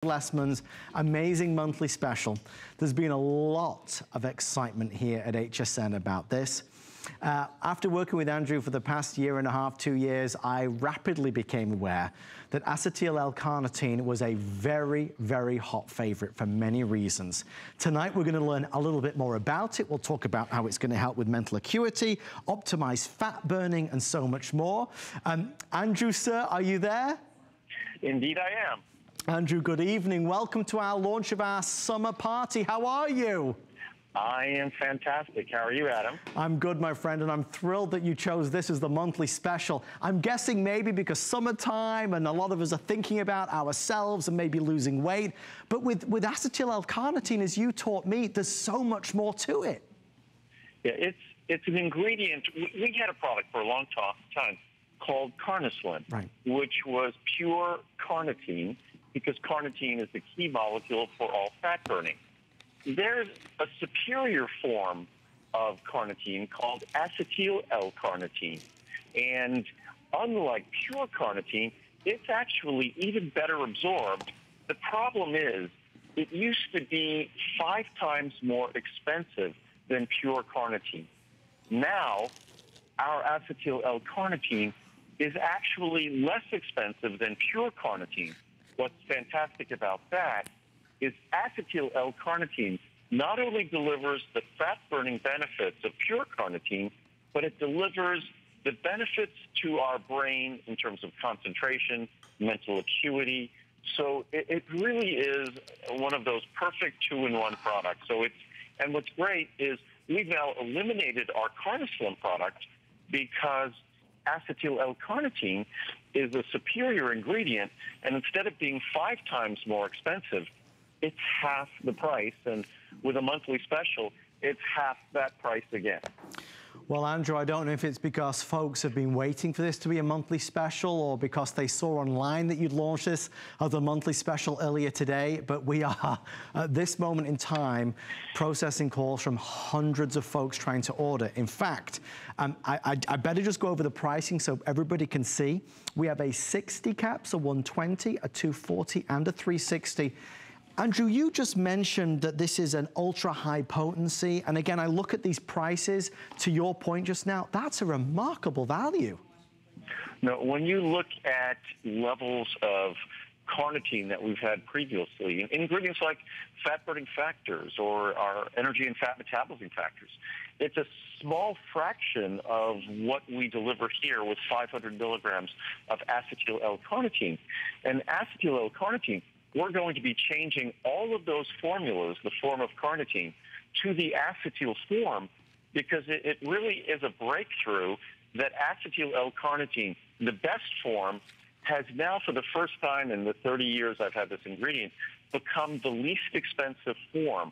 Lessman's amazing monthly special. There's been a lot of excitement here at HSN about this. After working with Andrew for the past year and a half, 2 years, I rapidly became aware that acetyl L-carnitine was a very, very hot favorite for many reasons. Tonight, we're gonna learn a little bit more about it. We'll talk about how it's gonna help with mental acuity, optimize fat burning, and so much more. Andrew, sir, are you there? Indeed I am. Andrew, good evening. Welcome to our launch of our summer party. How are you? I am fantastic. How are you, Adam? I'm good, my friend, and I'm thrilled that you chose this as the monthly special. I'm guessing maybe because summertime and a lot of us are thinking about ourselves and maybe losing weight. But with acetyl L-carnitine, as you taught me, there's so much more to it. Yeah, it's an ingredient. We had a product for a long time called Carnislim, right, which was pure carnitine, because carnitine is the key molecule for all fat burning. There's a superior form of carnitine called acetyl L-carnitine. And unlike pure carnitine, it's actually even better absorbed. The problem is it used to be 5 times more expensive than pure carnitine. Now, our acetyl L-carnitine is actually less expensive than pure carnitine. What's fantastic about that is acetyl L-carnitine not only delivers the fat-burning benefits of pure carnitine, but it delivers the benefits to our brain in terms of concentration, mental acuity. So it really is one of those perfect 2-in-1 products. And what's great is we've now eliminated our Carnislim product because acetyl L-carnitine is a superior ingredient, and instead of being 5 times more expensive, it's half the price, and with a monthly special, it's half that price again. Well, Andrew, I don't know if it's because folks have been waiting for this to be a monthly special or because they saw online that you'd launched this as a monthly special earlier today, but we are, at this moment in time, processing calls from hundreds of folks trying to order. In fact, I better just go over the pricing so everybody can see. We have a 60 caps, a 120, a 240, and a 360. Andrew, you just mentioned that this is an ultra-high potency, and again, I look at these prices, to your point just now, that's a remarkable value. Now, when you look at levels of carnitine that we've had previously, ingredients like fat-burning factors or our energy and fat metabolism factors, it's a small fraction of what we deliver here with 500 milligrams of acetyl L-carnitine. And acetyl L-carnitine, we're going to be changing all of those formulas, the form of carnitine, to the acetyl form, because it really is a breakthrough that acetyl L-carnitine, the best form, has now, for the first time in the 30 years I've had this ingredient, become the least expensive form.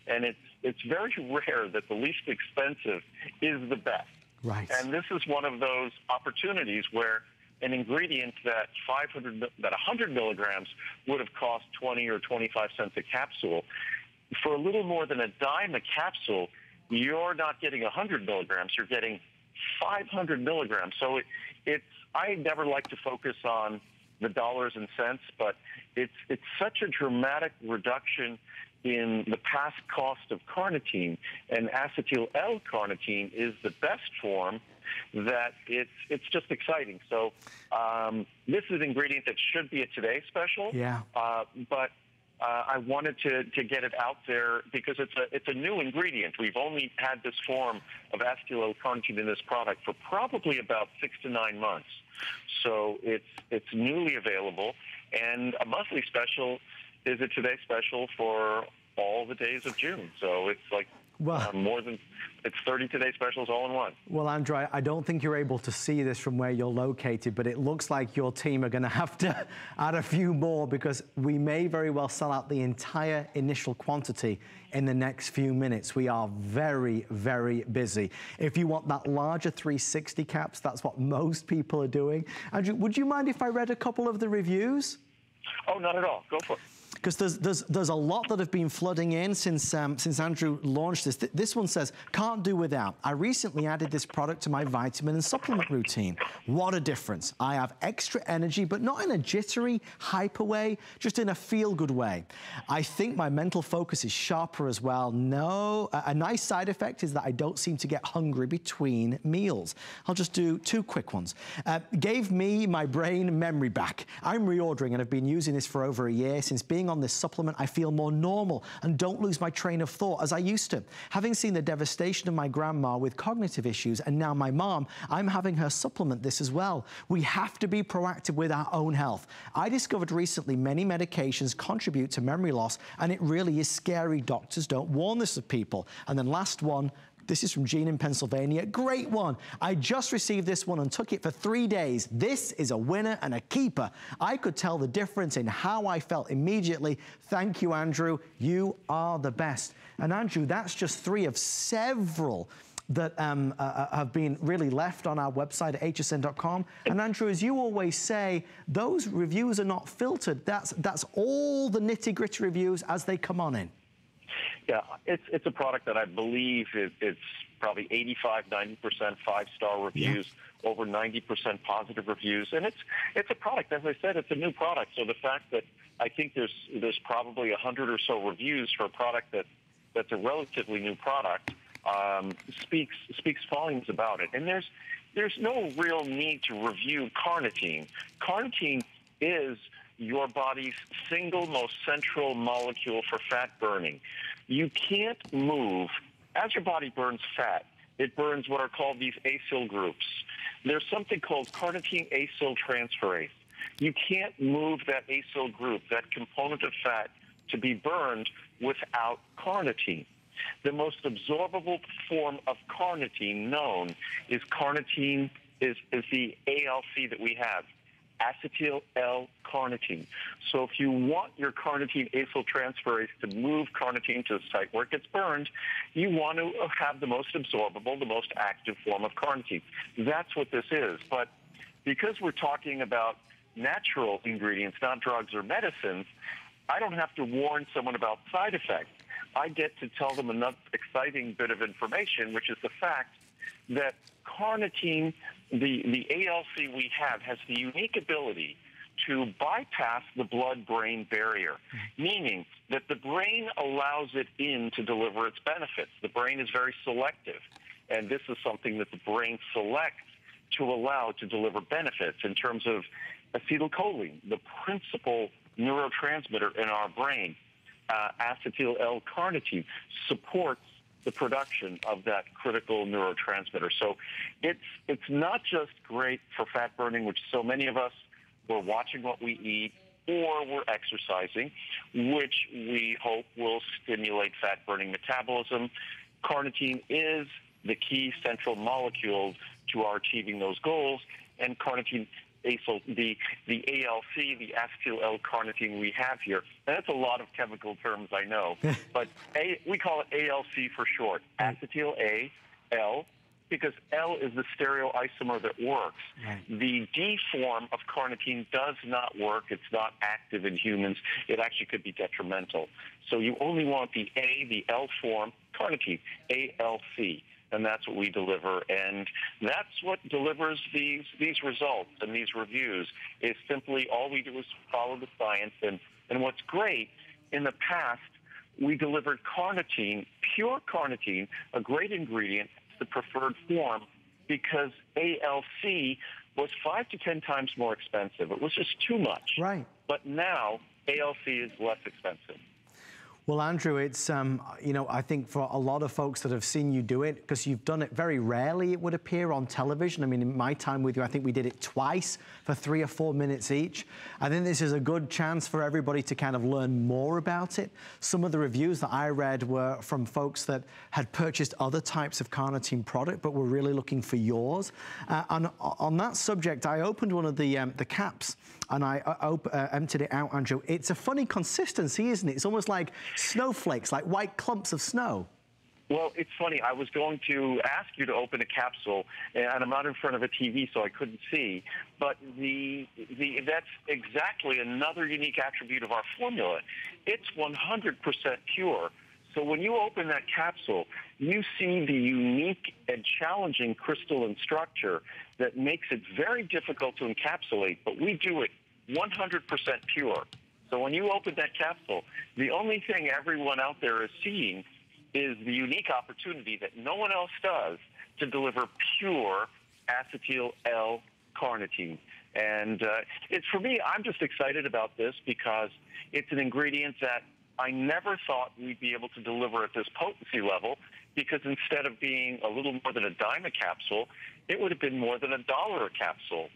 And it's very rare that the least expensive is the best. Right. And this is one of those opportunities where an ingredient that 100 milligrams would have cost 20 or 25 cents a capsule, for a little more than a dime a capsule, you're not getting 100 milligrams, you're getting 500 milligrams. So I never like to focus on the dollars and cents, but it's such a dramatic reduction in the past cost of carnitine, and acetyl L-carnitine is the best form, that it's just exciting. So this is an ingredient that should be a Today special. Yeah. But I wanted to get it out there because it's a new ingredient. We've only had this form of acetyl L-carnitine in this product for probably about 6 to 9 months. So it's newly available, and a monthly special is a Today special for all the days of June. So it's like it's 30 Today specials all in one. Well, Andrew, I don't think you're able to see this from where you're located, but it looks like your team are going to have to add a few more, because we may very well sell out the entire initial quantity in the next few minutes. We are very, very busy. If you want that larger 360 caps, that's what most people are doing. Andrew, would you mind if I read a couple of the reviews? Oh, not at all. Go for it. because there's a lot that have been flooding in since Andrew launched this. This one says, can't do without. I recently added this product to my vitamin and supplement routine. What a difference. I have extra energy, but not in a jittery, hyper way, just in a feel-good way. I think my mental focus is sharper as well. No, a nice side effect is that I don't seem to get hungry between meals. I'll just do 2 quick ones. Gave me my brain memory back. I'm reordering and have been using this for over a year. Since being on this supplement, I feel more normal and don't lose my train of thought as I used to. Having seen the devastation of my grandma with cognitive issues and now my mom, I'm having her supplement this as well. We have to be proactive with our own health. I discovered recently many medications contribute to memory loss, and it really is scary. Doctors don't warn this of people. And then last one, this is from Jean in Pennsylvania. Great one. I just received this one and took it for 3 days. This is a winner and a keeper. I could tell the difference in how I felt immediately. Thank you, Andrew. You are the best. And Andrew, that's just 3 of several that have been really left on our website at hsn.com. And Andrew, as you always say, those reviews are not filtered. That's all the nitty-gritty reviews as they come on in. Yeah, it's a product that I believe it's probably 85, 90% 5-star reviews, over 90% positive reviews, and it's a product. As I said, it's a new product. So the fact that I think there's probably 100 or so reviews for a product that's a relatively new product speaks volumes about it. And there's no real need to review carnitine. Carnitine is your body's single most central molecule for fat burning. You can't move. As your body burns fat, it burns what are called these acyl groups. There's something called carnitine acyl transferase. You can't move that acyl group, that component of fat, to be burned without carnitine. The most absorbable form of carnitine known is carnitine, is the ALC that we have, Acetyl L-carnitine. So if you want your carnitine acyl transferase to move carnitine to the site where it gets burned, you want to have the most absorbable, the most active form of carnitine. That's what this is. But because we're talking about natural ingredients, not drugs or medicines, I don't have to warn someone about side effects. I get to tell them another exciting bit of information, which is the fact that carnitine, the ALC we have, has the unique ability to bypass the blood-brain barrier, meaning that the brain allows it in to deliver its benefits. The brain is very selective, and this is something that the brain selects to allow to deliver benefits in terms of acetylcholine, the principal neurotransmitter in our brain. Acetyl L-carnitine supports the production of that critical neurotransmitter. So it's not just great for fat burning, which so many of us, we're watching what we eat or we're exercising, which we hope will stimulate fat burning metabolism. Carnitine is the key central molecule to our achieving those goals, and carnitine acyl, the ALC, the acetyl L-carnitine we have here. And that's a lot of chemical terms, I know, but we call it ALC for short, acetyl A-L, because L is the stereoisomer that works. Right. The D form of carnitine does not work. It's not active in humans. It actually could be detrimental. So you only want the A, the L form, carnitine, ALC. And that's what we deliver, and that's what delivers these results and these reviews. Is simply all we do is follow the science. And what's great, in the past, we delivered carnitine, pure carnitine, a great ingredient, the preferred form, because ALC was 5 to 10 times more expensive. It was just too much. Right. But now ALC is less expensive. Well, Andrew, it's, you know, I think for a lot of folks that have seen you do it, because you've done it very rarely, it would appear, on television. I mean, in my time with you, I think we did it twice for 3 or 4 minutes each. I think this is a good chance for everybody to kind of learn more about it. Some of the reviews that I read were from folks that had purchased other types of carnitine product, but were really looking for yours. And on that subject, I opened one of the caps, and I emptied it out, Andrew. It's a funny consistency, isn't it? It's almost like snowflakes, like white clumps of snow. Well, it's funny. I was going to ask you to open a capsule, and I'm not in front of a TV, so I couldn't see. But that's exactly another unique attribute of our formula. It's 100% pure. So when you open that capsule, you see the unique and challenging crystalline structure that makes it very difficult to encapsulate, but we do it 100% pure. So when you open that capsule, the only thing everyone out there is seeing is the unique opportunity that no one else does to deliver pure acetyl L-carnitine. And it's, for me, I'm just excited about this because it's an ingredient that I never thought we'd be able to deliver at this potency level, because instead of being a little more than a dime a capsule, it would have been more than $1 a capsule.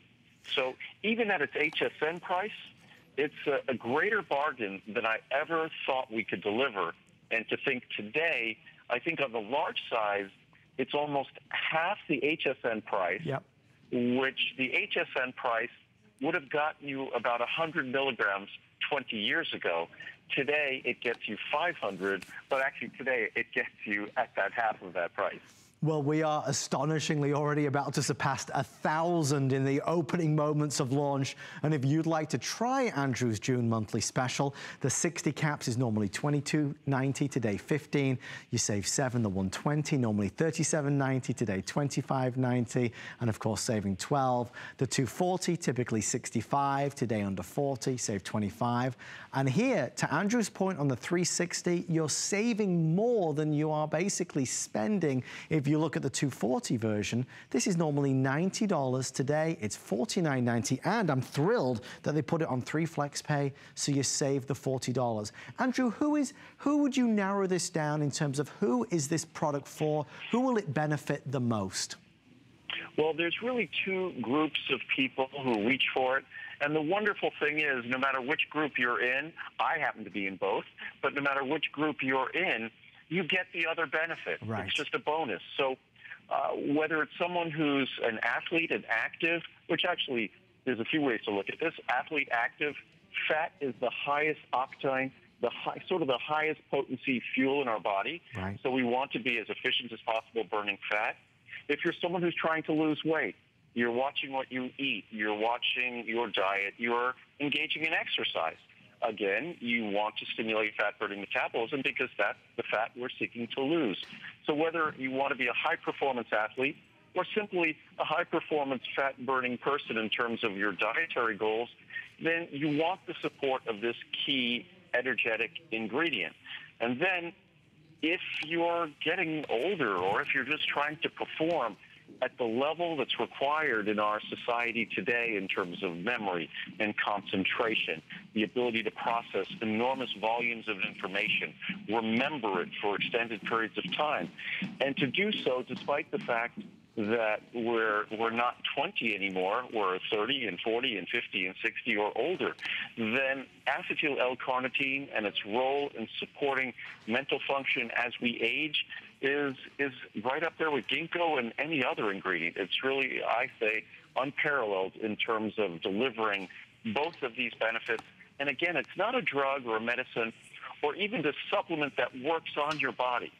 So even at its HSN price, it's a greater bargain than I ever thought we could deliver. And to think today, I think on the large size, it's almost half the HSN price, Yep. which the HSN price would have gotten you about 100 milligrams 20 years ago. Today, it gets you 500, but actually today, it gets you at that half of that price. Well, we are astonishingly already about to surpass 1,000 in the opening moments of launch. And if you'd like to try Andrew's June monthly special, the 60 caps is normally $22.90, today $15. You save 7, the 120, normally $37.90, today $25.90. And of course, saving 12. The 240, typically $65, today under $40, save $25. And here, to Andrew's point on the 360, you're saving more than you are basically spending. If you look at the 240 version, this is normally $90. Today, it's $49.90. And I'm thrilled that they put it on 3 flex pay, so you save the $40. Andrew, who would you narrow this down in terms of who is this product for? Who will it benefit the most? Well, there's really 2 groups of people who reach for it. And the wonderful thing is, no matter which group you're in, I happen to be in both, but no matter which group you're in, you get the other benefit. Right. It's just a bonus. So whether it's someone who's an athlete, an active, which actually there's a few ways to look at this. Athlete, active, fat is the highest octane, sort of the highest potency fuel in our body. Right. So we want to be as efficient as possible burning fat. If you're someone who's trying to lose weight, you're watching what you eat, you're watching your diet, you're engaging in exercise. Again, you want to stimulate fat-burning metabolism because that's the fat we're seeking to lose. So whether you want to be a high-performance athlete or simply a high-performance fat-burning person in terms of your dietary goals, then you want the support of this key energetic ingredient. And then if you're getting older or if you're just trying to perform at the level that's required in our society today in terms of memory and concentration, the ability to process enormous volumes of information, remember it for extended periods of time, and to do so despite the fact that we're not 20 anymore, we're 30 and 40 and 50 and 60 or older, then acetyl L-carnitine and its role in supporting mental function as we age is right up there with ginkgo and any other ingredient. It's really, I say, unparalleled in terms of delivering both of these benefits. And again, it's not a drug or a medicine or even a supplement that works on your body.